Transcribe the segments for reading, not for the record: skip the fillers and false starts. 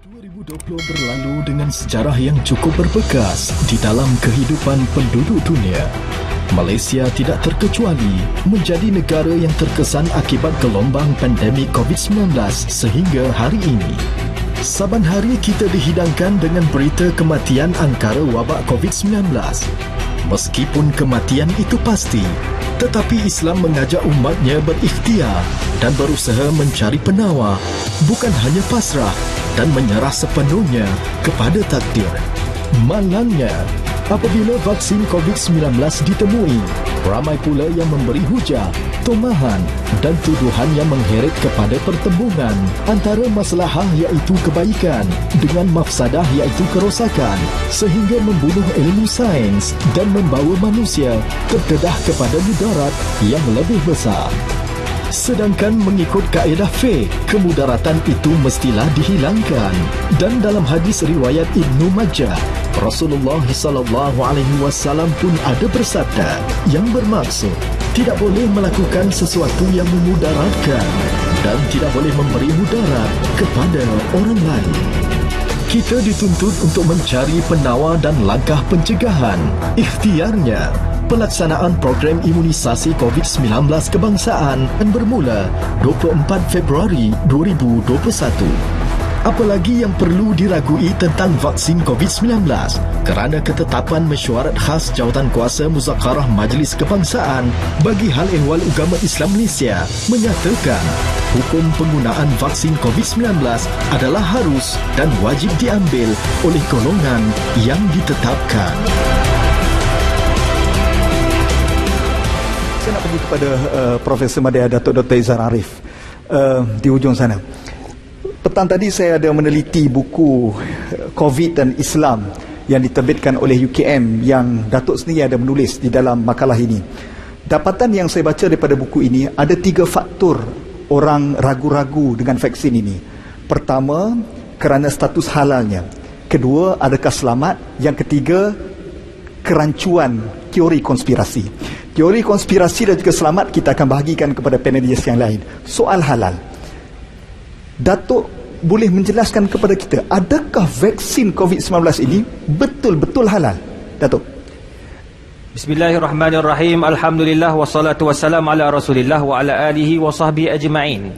2020 berlalu dengan sejarah yang cukup berbekas di dalam kehidupan penduduk dunia. Malaysia tidak terkecuali menjadi negara yang terkesan akibat gelombang pandemik COVID-19 sehingga hari ini. Saban hari kita dihidangkan dengan berita kematian angkara wabak COVID-19. Meskipun kematian itu pasti, tetapi Islam mengajak umatnya berikhtiar dan berusaha mencari penawar, bukan hanya pasrah dan menyerah sepenuhnya kepada takdir. Malangnya, apabila vaksin COVID-19 ditemui, ramai pula yang memberi hujah, tomahan dan tuduhan yang mengheret kepada pertembungan antara maslahah iaitu kebaikan dengan mafsadah iaitu kerosakan, sehingga membunuh ilmu sains dan membawa manusia terdedah kepada mudarat yang lebih besar. Sedangkan mengikut kaedah fiqh, kemudaratan itu mestilah dihilangkan. Dan dalam hadis riwayat Ibnu Majah, Rasulullah SAW pun ada bersabda yang bermaksud tidak boleh melakukan sesuatu yang memudaratkan dan tidak boleh memberi mudarat kepada orang lain. Kita dituntut untuk mencari penawar dan langkah pencegahan. Ikhtiarnya, pelaksanaan program imunisasi COVID-19 kebangsaan akan bermula 24 Februari 2021. Apalagi yang perlu diragui tentang vaksin COVID-19 kerana ketetapan mesyuarat khas Jawatankuasa Muzakarah Majlis Kebangsaan bagi hal ehwal agama Islam Malaysia menyatakan hukum penggunaan vaksin COVID-19 adalah harus dan wajib diambil oleh golongan yang ditetapkan. Saya nak pergi kepada Profesor Madya Datuk Dr. Izhar Arif di hujung sana. Petang tadi saya ada meneliti buku COVID dan Islam yang diterbitkan oleh UKM yang Datuk sendiri ada menulis di dalam makalah ini. Dapatan yang saya baca daripada buku ini, ada 3 faktor orang ragu-ragu dengan vaksin ini. Pertama, kerana status halalnya. Kedua, adakah selamat? Yang ketiga, kerancuan teori konspirasi. Teori konspirasi dan juga selamat kita akan bahagikan kepada panelis yang lain. Soal halal, Datuk boleh menjelaskan kepada kita, adakah vaksin COVID-19 ini betul-betul halal? Datuk. Bismillahirrahmanirrahim. Alhamdulillah wassalatu wassalamu ala Rasulillah wa ala alihi wa sahbihi ajma'in.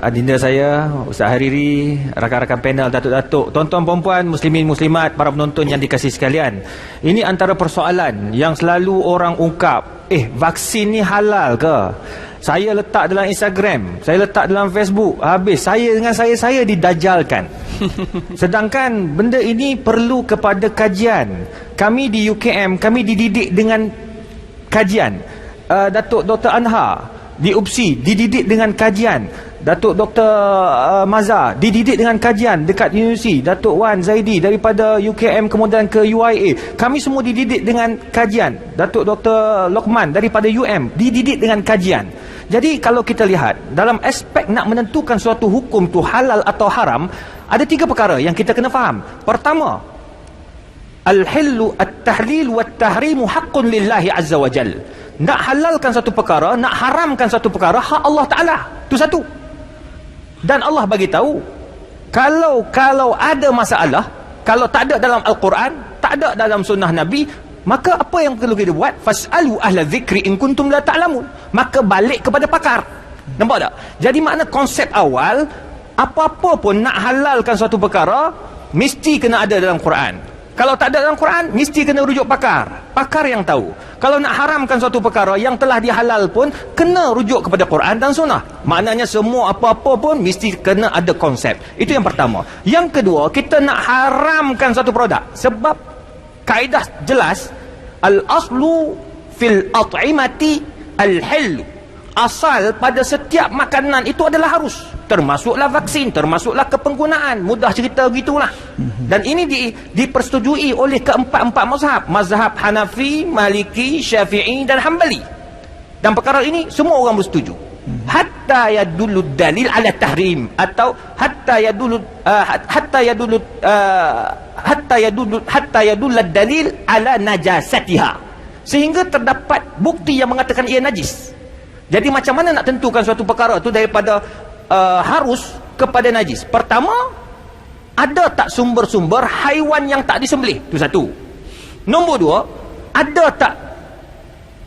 Adinda saya, Ustaz Hariri, rakan-rakan panel, datuk-datuk, tuan-tuan perempuan, muslimin muslimat, para penonton yang dikasihi sekalian. Ini antara persoalan yang selalu orang ungkap, vaksin ni halal ke? Saya letak dalam Instagram, saya letak dalam Facebook, habis saya dengan saya didajalkan. Sedangkan benda ini perlu kepada kajian. Kami di UKM, kami dididik dengan kajian. Datuk Dr. Anha di UPSI dididik dengan kajian. Datuk Dr. Mazhar dididik dengan kajian dekat universiti. Datuk Wan Zaidi daripada UKM kemudian ke UIA, kami semua dididik dengan kajian. Datuk Dr. Lokman daripada UM dididik dengan kajian. Jadi kalau kita lihat dalam aspek nak menentukan suatu hukum tu halal atau haram, ada 3 perkara yang kita kena faham. Pertama, al-hillu at-tahlil wat-tahrimu haqqun lillahi azza wa jal. Nak halalkan satu perkara, nak haramkan satu perkara, hak Allah Ta'ala. Itu satu. Dan Allah bagi tahu, kalau ada masalah, kalau tak ada dalam Al-Quran, tak ada dalam sunnah Nabi, maka apa yang perlu kita buat? Fas'alu ahla dzikri in kuntum la ta'lamun. Maka balik kepada pakar. Nampak tak? Jadi makna konsep awal, apa-apa pun nak halalkan suatu perkara, mesti kena ada dalam Quran. Kalau tak ada dalam Quran, mesti kena rujuk pakar. Pakar yang tahu. Kalau nak haramkan suatu perkara yang telah dihalal pun, kena rujuk kepada Quran dan sunnah. Maknanya semua apa-apa pun mesti kena ada konsep. Itu yang pertama. Yang kedua, kita nak haramkan satu produk. Sebab kaedah jelas, al-aslu fil at'imati al-hillu. Asal pada setiap makanan itu adalah harus. Termasuklah vaksin, termasuklah kepenggunaan. Mudah cerita gitulah. Dan ini dipersetujui oleh keempat-empat mazhab. Mazhab Hanafi, Maliki, Syafi'i dan Hanbali. Dan perkara ini semua orang bersetuju. Hatta yadullu dalil ala tahrim, atau hatta yadullu dalil ala najasatiha, sehingga terdapat bukti yang mengatakan ia najis. Jadi macam mana nak tentukan suatu perkara tu daripada harus kepada najis? Pertama, ada tak sumber-sumber haiwan yang tak disembelih? Itu satu. Nombor dua, ada tak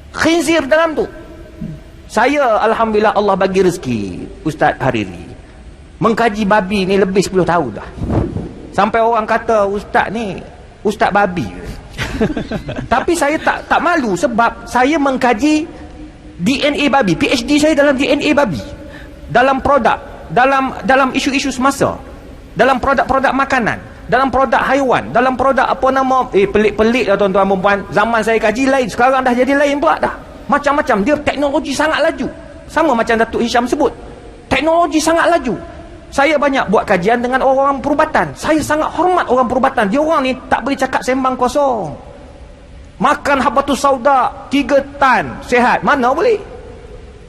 khinzir dalam tu? Saya alhamdulillah Allah bagi rezeki Ustaz Hariri mengkaji babi ni lebih 10 tahun dah. Sampai orang kata ustaz ni ustaz babi. Tapi saya tak malu sebab saya mengkaji DNA babi. PhD saya dalam DNA babi. Dalam produk, dalam isu-isu semasa, dalam produk-produk makanan, dalam produk haiwan, dalam produk apa nama, pelik-pelik lah tuan-tuan dan puan. Zaman saya kaji lain, sekarang dah jadi lain pula dah. Macam-macam. Dia teknologi sangat laju. Sama macam Datuk Hisham sebut. Teknologi sangat laju. Saya banyak buat kajian dengan orang perubatan. Saya sangat hormat orang perubatan. Dia orang ni tak boleh cakap sembang kosong. Makan habatus sauda 3 tan sihat. Mana boleh?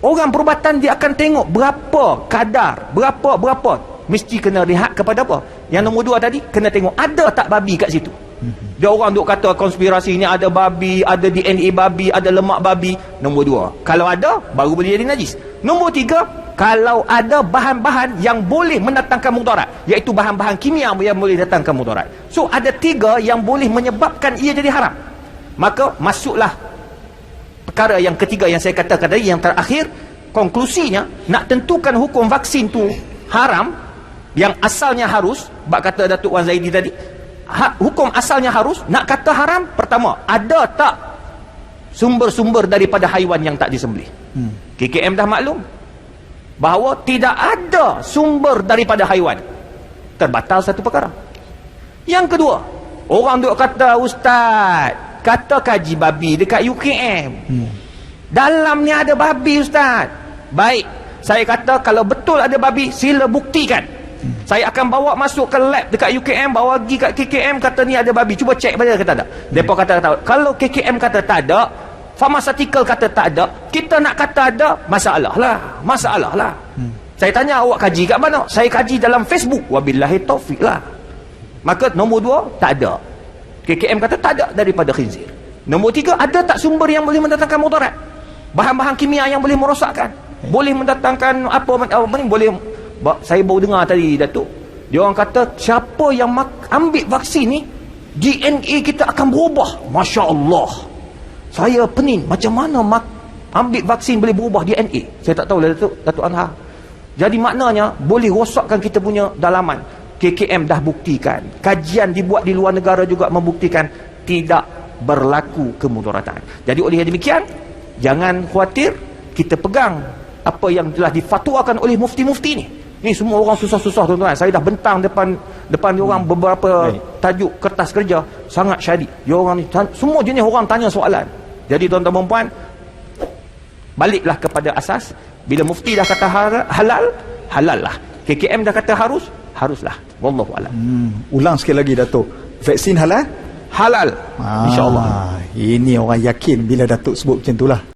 Orang perubatan dia akan tengok berapa kadar, berapa. Mesti kena lihat kepada apa? Yang nombor 2 tadi, kena tengok ada tak babi kat situ. Dia orang duk kata konspirasi ni ada babi, ada DNA babi, ada lemak babi. Nombor 2, kalau ada, baru boleh jadi najis. Nombor 3, kalau ada bahan-bahan yang boleh mendatangkan mudarat, iaitu bahan-bahan kimia yang boleh datangkan mudarat. So ada 3 yang boleh menyebabkan ia jadi haram. Maka masuklah perkara yang ketiga yang saya katakan tadi, yang terakhir. Konklusinya, nak tentukan hukum vaksin tu haram, yang asalnya harus, bak kata Datuk Wan Zaidi tadi, hukum asalnya harus. Nak kata haram, pertama, ada tak sumber-sumber daripada haiwan yang tak disembelih? KKM dah maklum bahawa tidak ada sumber daripada haiwan. Terbatal satu perkara. Yang kedua, orang duk kata ustaz, kata kaji babi dekat UKM, dalam ni ada babi ustaz. Baik, saya kata kalau betul ada babi, sila buktikan. Saya akan bawa masuk ke lab dekat UKM, bawa pergi kat KKM, kata ni ada babi, cuba cek pada kata tak. Mereka kata tak. Kalau KKM kata tak ada, pharmaceutical kata tak ada, kita nak kata ada, masalah lah. Saya tanya, awak kaji kat mana? Saya kaji dalam Facebook. Wabillahi taufiq lah. Maka nombor 2, tak ada. KKM kata tak ada daripada khinzir. Nombor 3, ada tak sumber yang boleh mendatangkan mudarat? Bahan-bahan kimia yang boleh merosakkan, boleh mendatangkan apa ni, boleh. Saya baru dengar tadi Datuk, dia orang kata siapa yang ambil vaksin ni, DNA kita akan berubah. Masya Allah. Saya pening, macam mana ambil vaksin boleh berubah DNA? Saya tak tahu lah Datuk Anhar. Jadi maknanya boleh rosakkan kita punya dalaman. KKM dah buktikan, kajian dibuat di luar negara juga membuktikan tidak berlaku kemudaratan. Jadi oleh demikian, jangan khawatir, kita pegang apa yang telah difatwakan oleh mufti-mufti ni. Ni semua orang susah-susah tuan-tuan. Saya dah bentang depan dia orang beberapa tajuk kertas kerja sangat syadid. Dia orang ni semua jenis orang tanya soalan. Jadi tuan-tuan dan puan, baliklah kepada asas. Bila mufti dah kata halal, halal lah. KKM dah kata harus, haruslah. Wallahu a'lam. Ulang sekali lagi Datuk. Vaksin halal? Halal. InsyaAllah. Ini orang yakin bila Datuk sebut macam itulah.